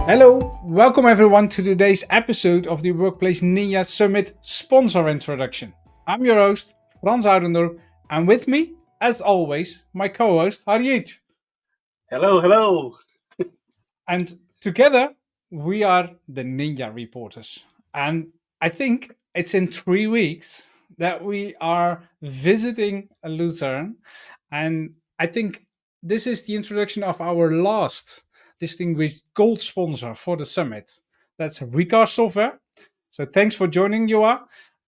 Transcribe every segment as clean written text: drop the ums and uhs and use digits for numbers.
Hello, welcome everyone to today's episode of the Workplace Ninja Summit sponsor introduction. I'm your host, Frans Oudendorp, and with me, as always, my co-host, Harriet. Hello, hello. And together, we are the Ninja Reporters. And I think it's in 3 weeks that we are visiting Lucerne. And I think this is the introduction of our last distinguished gold sponsor for the summit. That's Recast Software. So thanks for joining, Joa.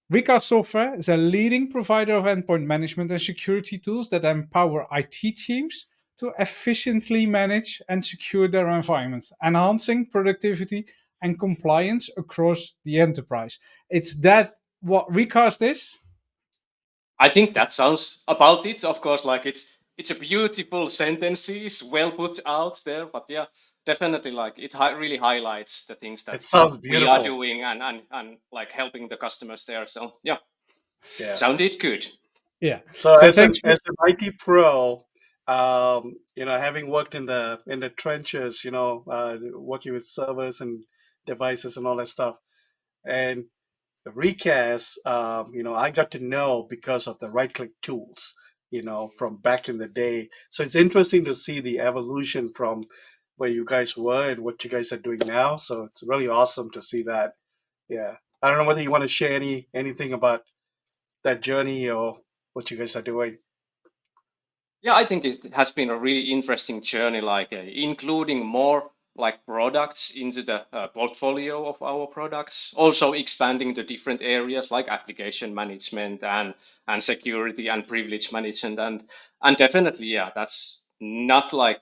Recast Software is a leading provider of endpoint management and security tools that empower IT teams to efficiently manage and secure their environments, enhancing productivity and compliance across the enterprise. It's that what Recast is? I think that sounds about it. Of course, like it's a beautiful sentences, well put out there. But yeah, definitely, like it really highlights the things It that sounds we are beautiful. doing and like helping the customers there. So yeah, Yeah. sounded good. Yeah. So So as thanks an for as an IT pro, having worked in the trenches, working with servers and devices and all that stuff, and the recast, I got to know because of the right-click tools, from back in the day. So it's interesting to see the evolution from where you guys were and what you guys are doing now. So it's really awesome to see that. Yeah. I don't know whether you want to share anything about that journey or what you guys are doing. Yeah, I think it has been a really interesting journey, like including more like products into the portfolio of our products, also expanding to different areas like application management and security and privilege management and definitely yeah, that's not like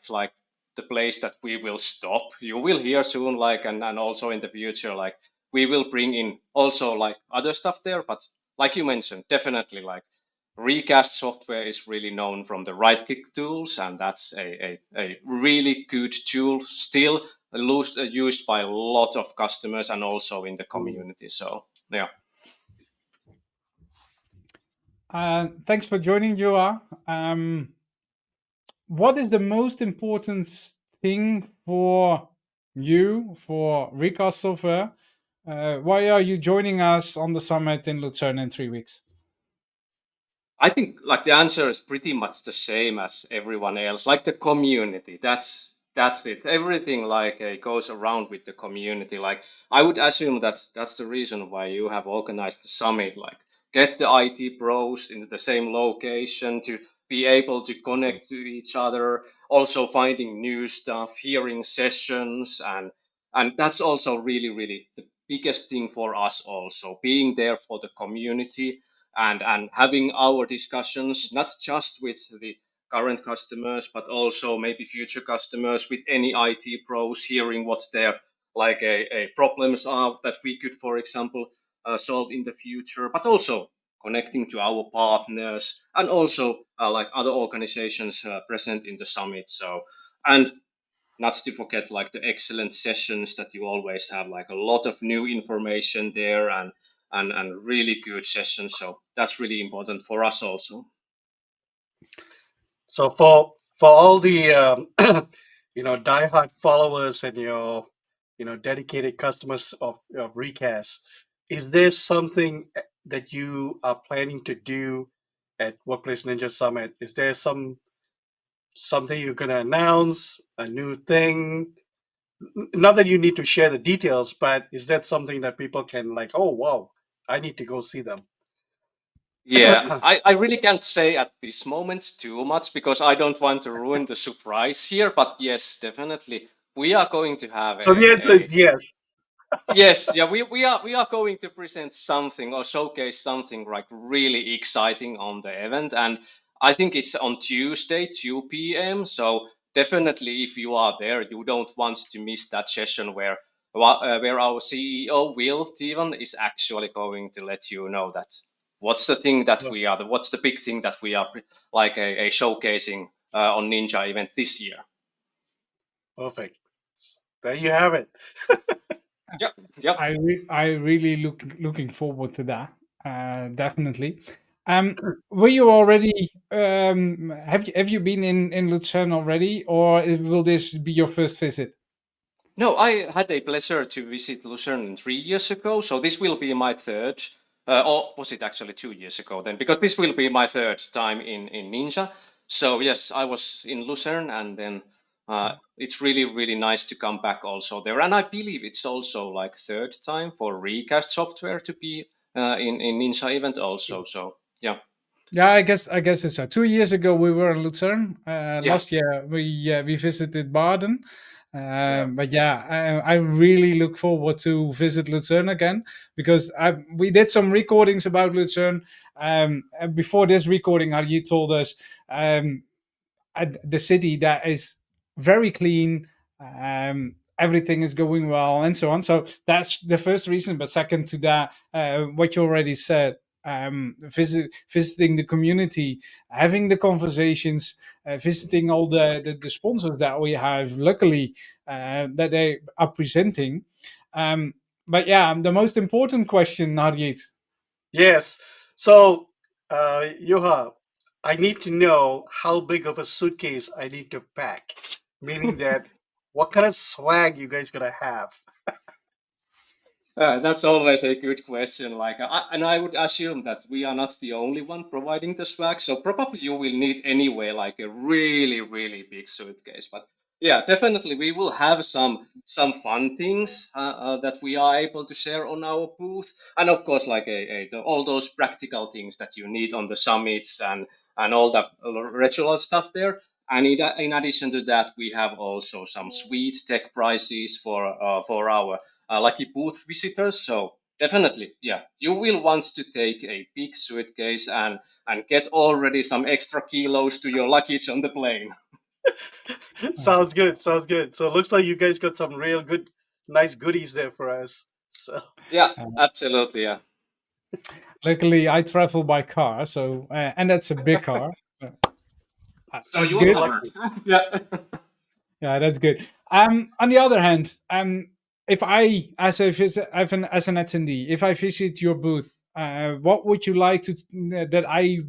the place that we will stop. You will hear soon like and also in the future like we will bring in also like other stuff there, but like you mentioned, definitely like Recast software is really known from the right click tools, and that's a really good tool, still used by a lot of customers and also in the Mm. community. So, yeah. thanks for joining, Joa. What is the most important thing for you for Recast Software? Why are you joining us on the summit in Lucerne in 3 weeks? I think like the answer is pretty much the same as everyone else, like the community. That's it. Everything like goes around with the community. Like I would assume that's the reason why you have organized the summit. Like get the IT pros in the same location to be able to connect to each other. Also finding new stuff, hearing sessions, and that's also really the biggest thing for us. Also being there for the community and having our discussions not just with the current customers but also maybe future customers with any IT pros, hearing what's their like a problems are that we could for example solve in the future, but also connecting to our partners and also like other organizations present in the summit. So and not to forget like the excellent sessions that you always have, like a lot of new information there and really good sessions. So that's really important for us also. So for all the diehard followers and your dedicated customers of Recast, is there something that you are planning to do at Workplace Ninja Summit? Is there something you're gonna announce, a new thing? Not that you need to share the details, but is that something that people can like, oh wow, I need to go see them? Yeah, I really can't say at this moment too much because I don't want to ruin the surprise here. But yes, definitely we are going to have So the answer a is yes. yes, yeah, we are going to present something or showcase something like really exciting on the event, and I think it's on Tuesday, 2 p.m. So definitely, if you are there, you don't want to miss that session where our CEO Will Steven is actually going to let you know that what's the thing that Oh, what's the big thing that we are like a showcasing on Ninja event this year. perfect. There you have it. Yep, yep. I really looking forward to that. Definitely. Were you already? Have you been in Lucerne already, or will this be your first visit? No, I had a pleasure to visit Lucerne 3 years ago, so this will be my third, or was it actually 2 years ago then? Because this will be my third time in Ninja. So yes, I was in Lucerne, and then it's really really nice to come back also there. And I believe it's also like third time for Recast software to be in Ninja event also. So yeah, Yeah, I guess it's so. 2 years ago we were in Lucerne. yeah. Last year we visited Baden. Yeah. But yeah, I really look forward to visit Lucerne again because we did some recordings about Lucerne. And before this recording, you told us um, the city that is very clean. Everything is going well, and so on. So that's the first reason. But second to that, what you already said, visiting the community, having the conversations, visiting all the sponsors that we have. Luckily, that they are presenting. Um, but yeah, the most important question, Harjeet. Yes. So, Yoha, I need to know how big of a suitcase I need to pack. Meaning that, what kind of swag you guys gonna have? That's always a good question. And I would assume that we are not the only one providing the swag, so probably you will need anyway, like a really, really big suitcase. But yeah, definitely we will have some fun things that we are able to share on our booth, and of course, like all those practical things that you need on the summits and all that ritual stuff there. And in addition to that, we have also some sweet tech prizes for our lucky booth visitors. So definitely, yeah, you will want to take a big suitcase and get already some extra kilos to your luggage on the plane. Sounds good. Sounds good. So it looks like you guys got some real good, nice goodies there for us. So Yeah, Uh, absolutely. Yeah. Luckily, I travel by car, so and that's a big car. So That's you are good. covered. lucky. Yeah. Yeah, that's good. On the other hand, if I, as a as an attendee, if I visit your booth, what would you like to that I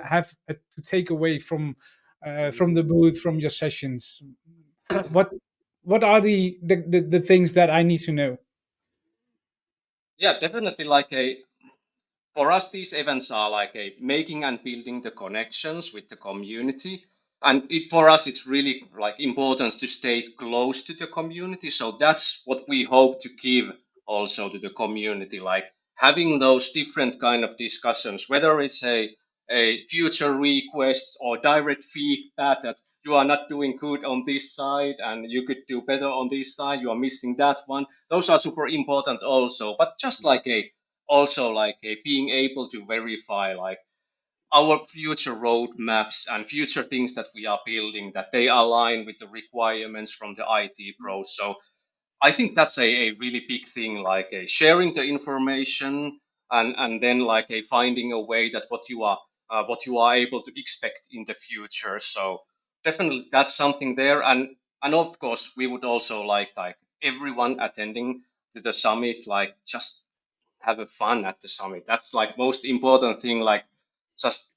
have to take away from the booth, from your sessions? What what are the things that I need to know? Yeah, definitely like a for us, these events are like a making and building the connections with the community. And for us, it's really like important to stay close to the community. So that's what we hope to give also to the community, like having those different kind of discussions, whether it's a future requests or direct feedback that you are not doing good on this side and you could do better on this side, you are missing that one. Those are super important also. But just like a also like being able to verify like our future roadmaps and future things that we are building that they align with the requirements from the IT pros. So I think that's a really big thing, like sharing the information and then like finding a way that what you are able to expect in the future. So definitely that's something there, and of course we would also like everyone attending to the summit, like just have a fun at the summit. That's like most important thing, like just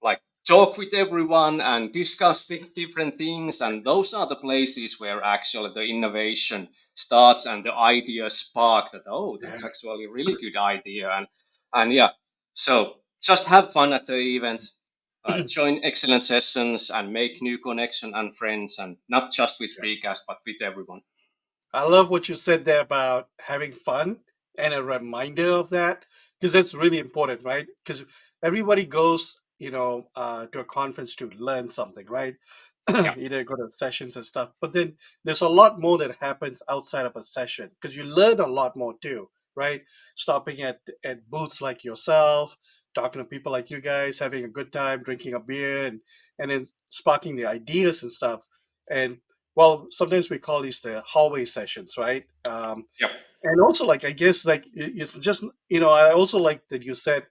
like talk with everyone and discuss different things, and those are the places where actually the innovation starts and the ideas spark that, oh, that's Yeah. actually a really good idea. And yeah, so just have fun at the event, join excellent sessions and make new connection and friends, and not just with Recast but with everyone. I love what you said there about having fun and a reminder of that because that's really important, right? Because everybody goes, to a conference to learn something, right? Yeah, Either go to sessions and stuff, but then there's a lot more that happens outside of a session because you learn a lot more too, right? Stopping at booths like yourself, talking to people like you guys, having a good time, drinking a beer, and then sparking the ideas and stuff. And well, sometimes we call these the hallway sessions, right? yeah, And also, like, I guess, like, it's just, I also like that you said,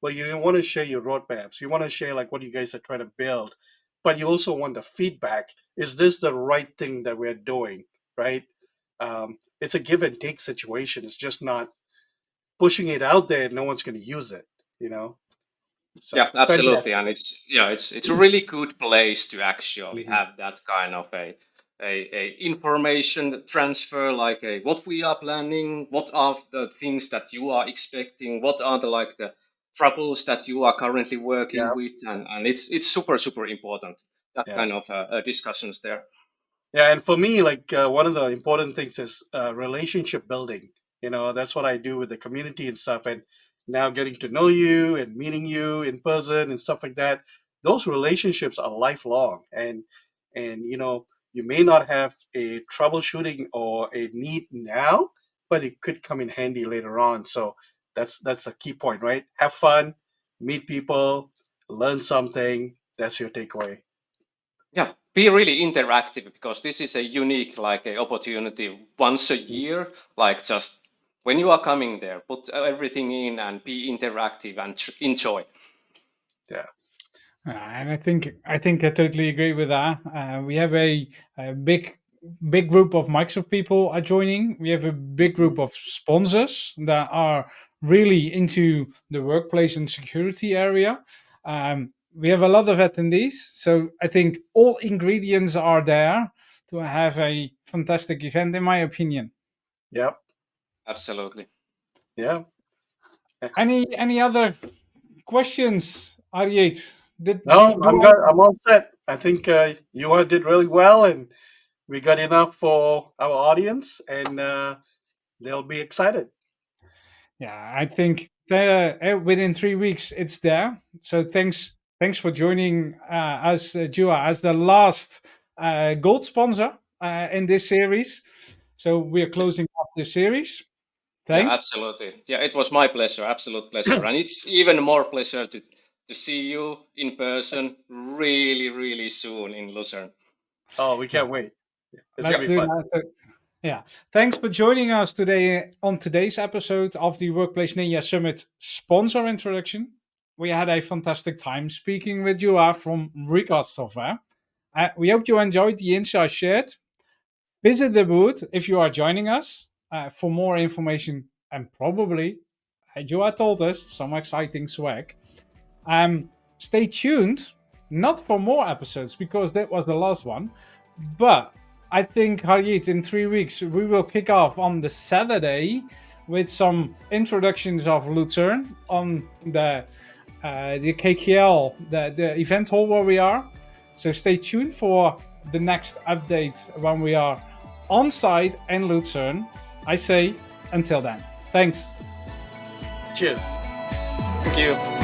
well, you want to share your roadmaps, you want to share like what you guys are trying to build, but you also want the feedback. Is this the right thing that we're doing, right? It's a give and take situation. It's just not pushing it out there and no one's going to use it, you know? yeah, So absolutely. fantastic. And it's a really good place to actually Mhm. have that kind of a a information transfer, like what we are planning, what are the things that you are expecting, what are the troubles that you are currently working Yeah, with, and it's super important, that yeah. kind of discussions there. Yeah, and for me, like one of the important things is relationship building. That's what I do with the community and stuff. And now getting to know you and meeting you in person and stuff like that. Those relationships are lifelong, and you may not have a troubleshooting or a need now, but it could come in handy later on. So that's a key point, right? Have fun, meet people, learn something. That's your takeaway. Yeah, be really interactive, because this is a unique like a opportunity once a year. Like, just when you are coming there, put everything in and be interactive and enjoy. Yeah. And I think I totally agree with that. We have a big group of Microsoft people are joining. We have a big Mhm. group of sponsors that are really into the workplace and security area. We have a lot of attendees, so I think all ingredients are there to have a fantastic event, in my opinion. Yep. Absolutely. Yeah. Any other questions, Ariet? Did No, do I'm good. I'm all set. I think you all did really well, and we got enough for our audience, and they'll be excited. Yeah, I think within 3 weeks it's there. So thanks for joining us, Jua, as the last gold sponsor in this series. So we are closing off this series. Yeah, Thanks. absolutely. Yeah, it was my pleasure, absolute pleasure, and it's even more pleasure to see you in person really soon in Lucerne. Oh, we Yeah, can't wait. It's gonna let's be do fun. that. Yeah, thanks for joining us today on today's episode of the Workplace Ninja Summit sponsor introduction. We had a fantastic time speaking with Jua from Recast Software. We hope you enjoyed the insights shared. Visit the booth if you are joining us for more information and probably, Jua told us, some exciting swag. Stay tuned, not for more episodes because that was the last one, but I think Harjit, in 3 weeks we will kick off on the Saturday with some introductions of Lucerne on the KKL, the event hall where we are. So stay tuned for the next update when we are on site in Lucerne. I say until then. Thanks. Cheers. Thank you.